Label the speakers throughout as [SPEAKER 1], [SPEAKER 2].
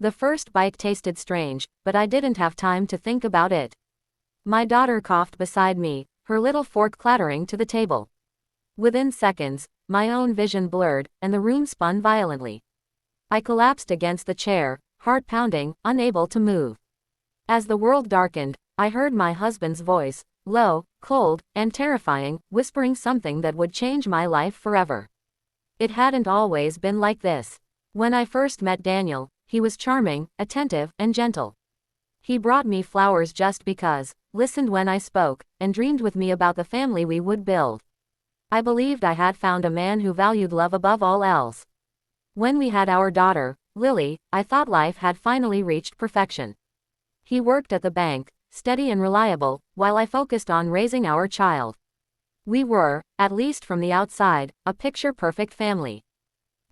[SPEAKER 1] The first bite tasted strange, but I didn't have time to think about it. My daughter coughed beside me, her little fork clattering to the table. Within seconds, my own vision blurred, and the room spun violently. I collapsed against the chair, heart pounding, unable to move. As the world darkened, I heard my husband's voice, low, cold, and terrifying, whispering something that would change my life forever. It hadn't always been like this. When I first met Daniel, he was charming, attentive, and gentle. He brought me flowers just because, listened when I spoke, and dreamed with me about the family we would build. I believed I had found a man who valued love above all else. When we had our daughter, Lily, I thought life had finally reached perfection. He worked at the bank, steady and reliable, while I focused on raising our child. We were, at least from the outside, a picture-perfect family.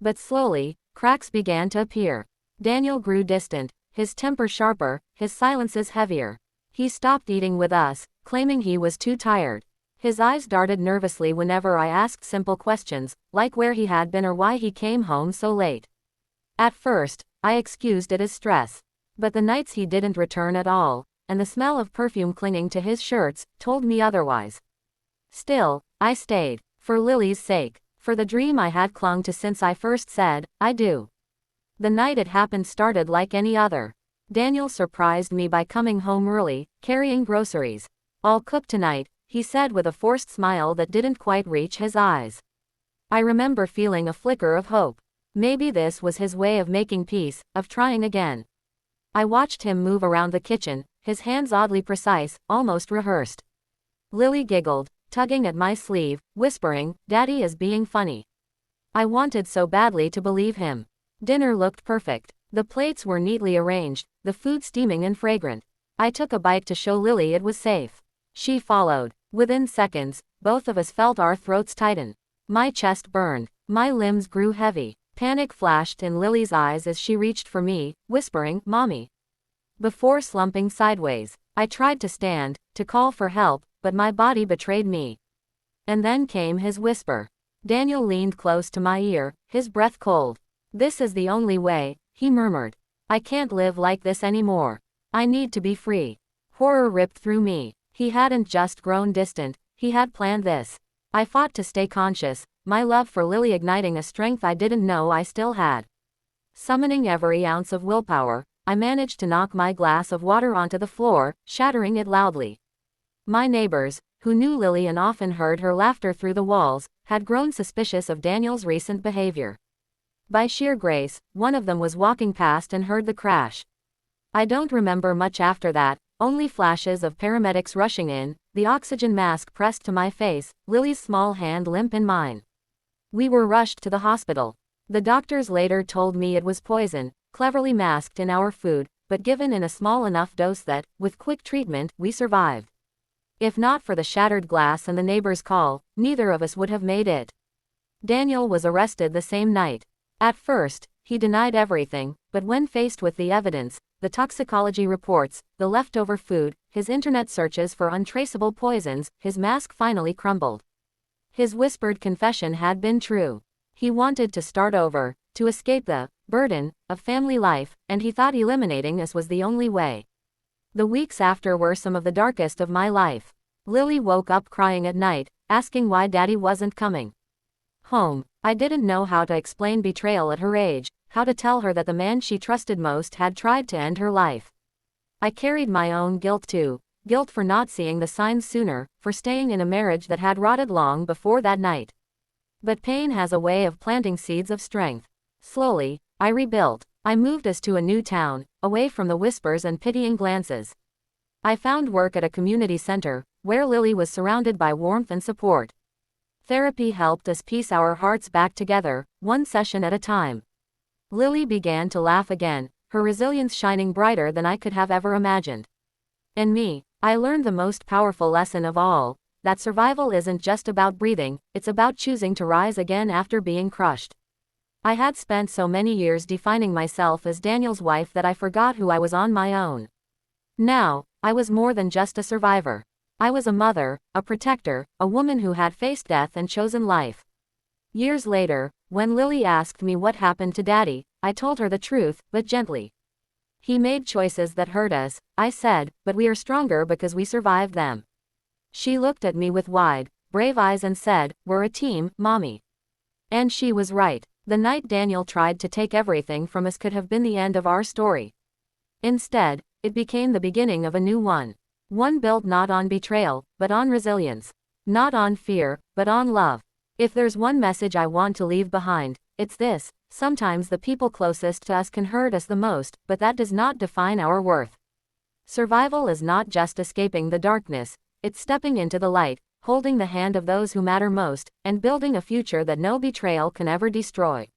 [SPEAKER 1] But slowly, cracks began to appear. Daniel grew distant, his temper sharper, his silences heavier. He stopped eating with us, claiming he was too tired. His eyes darted nervously whenever I asked simple questions, like where he had been or why he came home so late. At first, I excused it as stress. But the nights he didn't return at all, and the smell of perfume clinging to his shirts, told me otherwise. Still, I stayed, for Lily's sake, for the dream I had clung to since I first said, I do. The night it happened started like any other. Daniel surprised me by coming home early, carrying groceries. All cooked tonight, he said with a forced smile that didn't quite reach his eyes. I remember feeling a flicker of hope. Maybe this was his way of making peace, of trying again. I watched him move around the kitchen, his hands oddly precise, almost rehearsed. Lily giggled, tugging at my sleeve, whispering, "Daddy is being funny." I wanted so badly to believe him. Dinner looked perfect. The plates were neatly arranged, the food steaming and fragrant. I took a bite to show Lily it was safe. She followed. Within seconds, both of us felt our throats tighten. My chest burned. My limbs grew heavy. Panic flashed in Lily's eyes as she reached for me, whispering, "Mommy." Before slumping sideways, I tried to stand, to call for help, but my body betrayed me. And then came his whisper. Daniel leaned close to my ear, his breath cold. "This is the only way," he murmured. "I can't live like this anymore. I need to be free." Horror ripped through me. He hadn't just grown distant, he had planned this. I fought to stay conscious, my love for Lily igniting a strength I didn't know I still had. Summoning every ounce of willpower, I managed to knock my glass of water onto the floor, shattering it loudly. My neighbors, who knew Lily and often heard her laughter through the walls, had grown suspicious of Daniel's recent behavior. By sheer grace, one of them was walking past and heard the crash. I don't remember much after that, only flashes of paramedics rushing in, the oxygen mask pressed to my face, Lily's small hand limp in mine. We were rushed to the hospital. The doctors later told me it was poison, cleverly masked in our food, but given in a small enough dose that, with quick treatment, we survived. If not for the shattered glass and the neighbor's call, neither of us would have made it. Daniel was arrested the same night. At first, he denied everything, but when faced with the evidence, the toxicology reports, the leftover food, his internet searches for untraceable poisons, his mask finally crumbled. His whispered confession had been true. He wanted to start over, to escape the burden of family life, and he thought eliminating us was the only way. The weeks after were some of the darkest of my life. Lily woke up crying at night, asking why Daddy wasn't coming home. I didn't know how to explain betrayal at her age, how to tell her that the man she trusted most had tried to end her life. I carried my own guilt too, guilt for not seeing the signs sooner, for staying in a marriage that had rotted long before that night. But pain has a way of planting seeds of strength. Slowly, I rebuilt. I moved us to a new town, away from the whispers and pitying glances. I found work at a community center, where Lily was surrounded by warmth and support. Therapy helped us piece our hearts back together, one session at a time. Lily began to laugh again, her resilience shining brighter than I could have ever imagined. And me, I learned the most powerful lesson of all, that survival isn't just about breathing, it's about choosing to rise again after being crushed. I had spent so many years defining myself as Daniel's wife that I forgot who I was on my own. Now, I was more than just a survivor. I was a mother, a protector, a woman who had faced death and chosen life. Years later, when Lily asked me what happened to Daddy, I told her the truth, but gently. He made choices that hurt us, I said, but we are stronger because we survived them. She looked at me with wide, brave eyes and said, we're a team, Mommy. And she was right. The night Daniel tried to take everything from us could have been the end of our story. Instead, it became the beginning of a new one. One built not on betrayal, but on resilience. Not on fear, but on love. If there's one message I want to leave behind, it's this: sometimes the people closest to us can hurt us the most, but that does not define our worth. Survival is not just escaping the darkness, it's stepping into the light, holding the hand of those who matter most, and building a future that no betrayal can ever destroy.